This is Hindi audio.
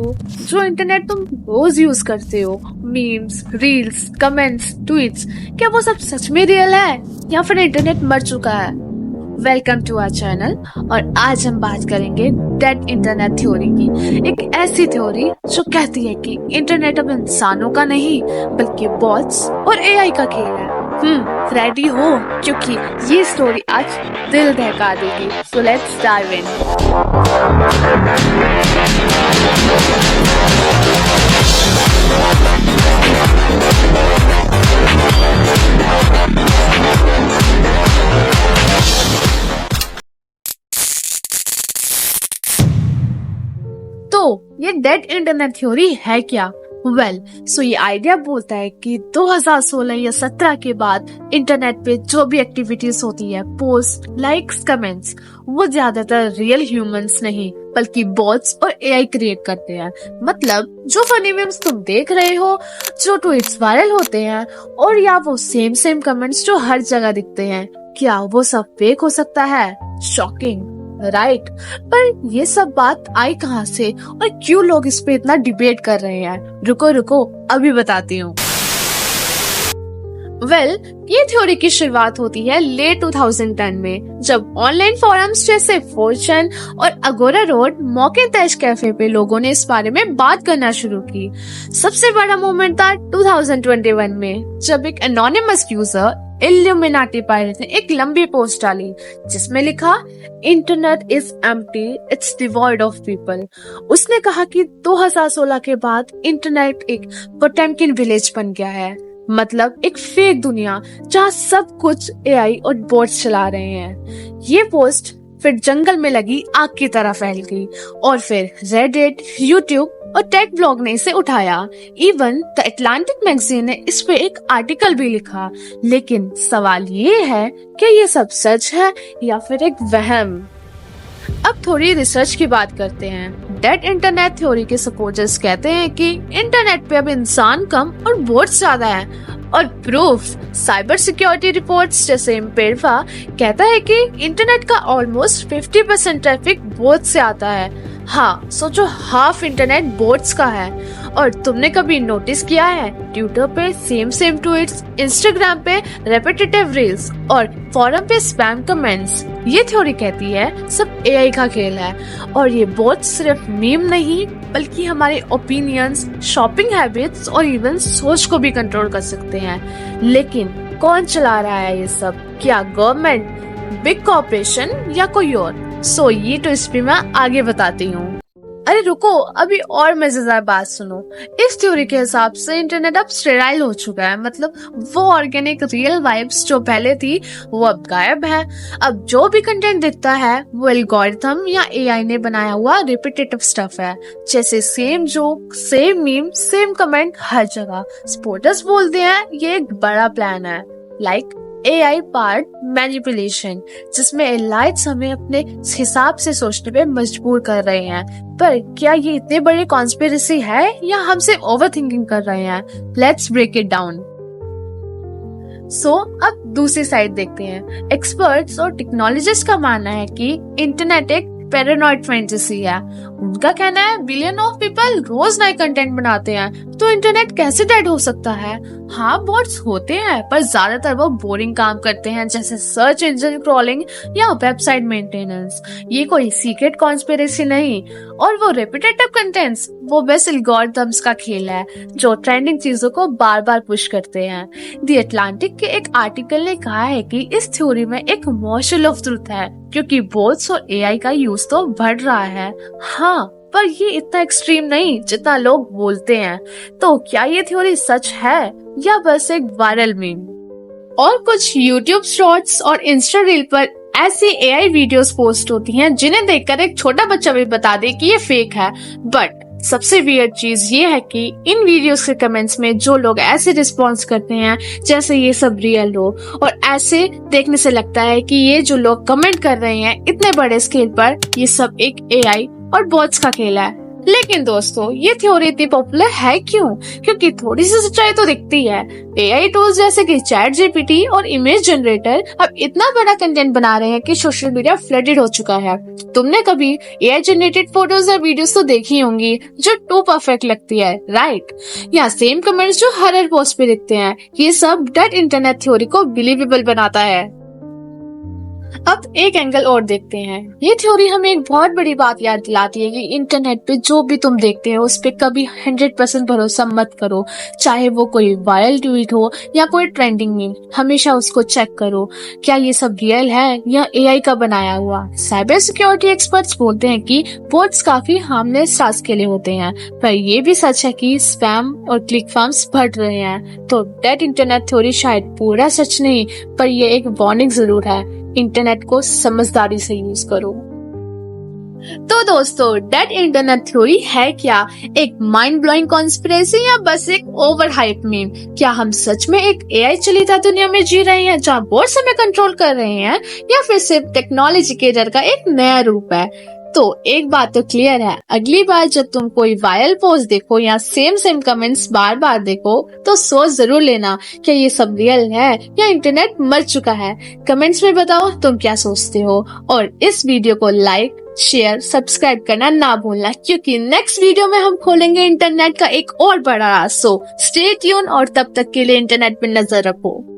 पूछूं, जो इंटरनेट तुम रोज यूज करते हो, मीम्स, रील्स, कमेंट्स, ट्वीट्स, क्या वो सब सच में रियल है या फिर इंटरनेट मर चुका है? वेलकम टू आवर चैनल और आज हम बात करेंगे डेड इंटरनेट थ्योरी की। एक ऐसी थ्योरी जो कहती है कि इंटरनेट अब इंसानों का नहीं बल्कि बॉट्स और एआई का खेल है। रेडी हो? क्योंकि ये स्टोरी आज दिल दहका देगी। So let's dive in. तो ये डेड इंटरनेट थ्योरी है क्या? सो ये आइडिया बोलता है कि 2016 या 17 के बाद इंटरनेट पे जो भी एक्टिविटीज होती है, पोस्ट, लाइक्स, कमेंट्स, वो ज्यादातर रियल ह्यूमंस नहीं बल्कि बॉट्स और एआई क्रिएट करते हैं। मतलब जो फनी मीम्स तुम देख रहे हो, जो ट्वीट्स वायरल होते हैं और या वो सेम कमेंट्स जो हर जगह दिखते हैं, क्या वो सब फेक हो सकता है? Shocking, right? पर ये सब बात आई कहाँ से और क्यों लोग इस पे इतना डिबेट कर रहे हैं? रुको अभी बताती हूँ। ये थ्योरी की शुरुआत होती है लेट 2010 में, जब ऑनलाइन फोरम्स जैसे 4chan और अगोरा रोड मॉक एंड टैश कैफे पे लोगों ने इस बारे में बात करना शुरू की। सबसे बड़ा मोमेंट था 2021 में, जब एक एनोनिमस यूजर इल्यूमिनाटी पायरेट ने एक लंबी पोस्ट डाली जिसमें लिखा, internet is empty, it's devoid of people. उसने कहा कि 2016 के बाद इंटरनेट एक पोटेमकिन विलेज बन गया है, मतलब एक फेक दुनिया जहाँ सब कुछ एआई और बोट्स चला रहे हैं। ये पोस्ट फिर जंगल में लगी आग की तरह फैल गई और फिर रेडिट, यूट्यूब और टेक ब्लॉग ने इसे उठाया। इवन द अटलांटिक मैगजीन ने इस पे एक आर्टिकल भी लिखा। लेकिन सवाल ये है कि ये सब सच है या फिर एक वहम? अब थोड़ी रिसर्च की बात करते हैं। डेड इंटरनेट थ्योरी के सपोर्टर्स कहते हैं कि इंटरनेट पे अब इंसान कम और बोट्स ज्यादा है, और प्रूफ साइबर सिक्योरिटी रिपोर्ट्स जैसे एम्पेरवा कहता है कि इंटरनेट का ऑलमोस्ट 50% ट्रैफिक बोट्स से आता है। हाँ, सोचो, हाफ इंटरनेट बोट्स का है। और तुमने कभी नोटिस किया है ट्विटर पे सेम ट्वीट्स, इंस्टाग्राम पे रेपिटेटिव रील्स और फोरम पे स्पैम कमेंट्स? ये थ्योरी कहती है सब एआई का खेल है और ये बोट्स सिर्फ मीम नहीं बल्कि हमारे ओपिनियंस, शॉपिंग हैबिट्स और इवन सोच को भी कंट्रोल कर सकते हैं। लेकिन कौन चला रहा है ये सब? क्या गवर्नमेंट, बिग कॉर्पोरेशन या कोई और? सो ये तो इस पे मैं आगे बताती हूँ। अरे रुको, अभी और मजेदार बात सुनो। इस थ्योरी के हिसाब से इंटरनेट अब स्टेराइल हो चुका है, मतलब वो ऑर्गेनिक रियल वाइब्स जो पहले थी वो अब गायब है। अब जो भी कंटेंट दिखता है वो एल्गोरिथम या एआई ने बनाया हुआ रिपीटेटिव स्टफ है, जैसे same joke, same meme, same comment हर जगह। सपोर्टर्स बोलते हैं ये एक बड़ा प्लान है, लाइक AI पार्ट मैनिपुलेशन, जिसमें एलाइट्स हमें अपने हिसाब से सोचने पे मजबूर कर रहे हैं। पर क्या ये इतने बड़े कॉन्स्पिरेसी है या हम सिर्फ ओवरथिंकिंग कर रहे हैं? Let's break it down. अब दूसरी साइड देखते हैं। एक्सपर्ट्स और टेक्नोलॉजिस्ट का मानना है कि इंटरनेट एक पैरानॉइड फैंटेसी है। उनका कहना है बिलियन ऑफ पीपल रोज नए कंटेंट बनाते हैं, तो इंटरनेट कैसे डेड हो सकता है? हाँ, बॉट्स होते हैं पर ज्यादातर वो बोरिंग काम करते हैं, जैसे सर्च इंजन क्रॉलिंग या वेबसाइट मेंटेनेंस। ये कोई सीक्रेट कॉन्स्पिरेसी नहीं। और वो रेपिटेटिव कंटेंट्स, वो बस एल्गोरिथम्स का खेल है जो ट्रेंडिंग चीजों को बार बार पुश करते हैं। द अटलांटिक के एक आर्टिकल ने कहा है कि इस थ्योरी में एक मॉर्शल ऑफ ट्रुथ है, क्योंकि बोट्स और एआई का यूज तो बढ़ रहा है। हाँ, पर ये इतना एक्सट्रीम नहीं जितना लोग बोलते हैं। तो क्या ये थ्योरी सच है या बस एक वायरल मीम? और कुछ YouTube शॉर्ट्स और इंस्टा रील पर ऐसी एआई वीडियोस पोस्ट होती हैं जिन्हें देखकर एक छोटा बच्चा भी बता दे कि ये फेक है। बट सबसे वियर्ड चीज ये है कि इन वीडियोस के कमेंट्स में जो लोग ऐसे रिस्पॉन्स करते हैं जैसे ये सब रियल हो, और ऐसे देखने से लगता है कि ये जो लोग कमेंट कर रहे हैं इतने बड़े स्केल पर, ये सब एक एआई और बॉट्स का खेल है। लेकिन दोस्तों ये थ्योरी इतनी पॉपुलर है क्यों? क्योंकि थोड़ी सी सच्चाई तो दिखती है। एआई टूल्स जैसे कि चैट जीपीटी और इमेज जनरेटर अब इतना बड़ा कंटेंट बना रहे हैं कि सोशल मीडिया फ्लडेड हो चुका है। तुमने कभी एआई जनरेटेड फोटोज या वीडियोस तो देखी होंगी जो टू परफेक्ट लगती है, राइट? या सेम कमेंट्स जो हर पोस्ट पे लिखते हैं। ये सब डेड इंटरनेट थ्योरी को बिलीवेबल बनाता है। अब एक एंगल और देखते हैं। ये थ्योरी हमें एक बहुत बड़ी बात याद दिलाती है कि इंटरनेट पे जो भी तुम देखते हो उस पे कभी 100% भरोसा मत करो। चाहे वो कोई वायरल ट्वीट हो या कोई ट्रेंडिंग मीम, हमेशा उसको चेक करो। क्या ये सब रियल है या एआई का बनाया हुआ? साइबर सिक्योरिटी एक्सपर्ट्स बोलते हैं कि बोट्स काफी हार्मलेस टास्क के लिए होते हैं, पर ये भी सच है कि स्पैम और क्लिक फार्म्स बढ़ रहे हैं। तो डेड इंटरनेट थ्योरी शायद पूरा सच नहीं, पर ये एक वार्निंग जरूर है। इंटरनेट को समझदारी से यूज करो। तो दोस्तों, डेड इंटरनेट थ्योरी है क्या? एक माइंड ब्लोइंग कॉन्स्पिरेसी या बस एक ओवर हाइप मीम? क्या हम सच में एक एआई चलिता दुनिया में जी रहे हैं जहाँ बोट्स हमें कंट्रोल कर रहे हैं, या फिर सिर्फ टेक्नोलॉजी के डर का एक नया रूप है? तो एक बात तो क्लियर है, अगली बार जब तुम कोई वायरल पोस्ट देखो या सेम कमेंट्स बार बार देखो तो सोच जरूर लेना क्या ये सब रियल है या इंटरनेट मर चुका है। कमेंट्स में बताओ तुम क्या सोचते हो, और इस वीडियो को लाइक, शेयर, सब्सक्राइब करना ना भूलना, क्योंकि नेक्स्ट वीडियो में हम खोलेंगे इंटरनेट का एक और बड़ा राज। सो स्टे ट्यून, और तब तक के लिए इंटरनेट पे नजर रखो।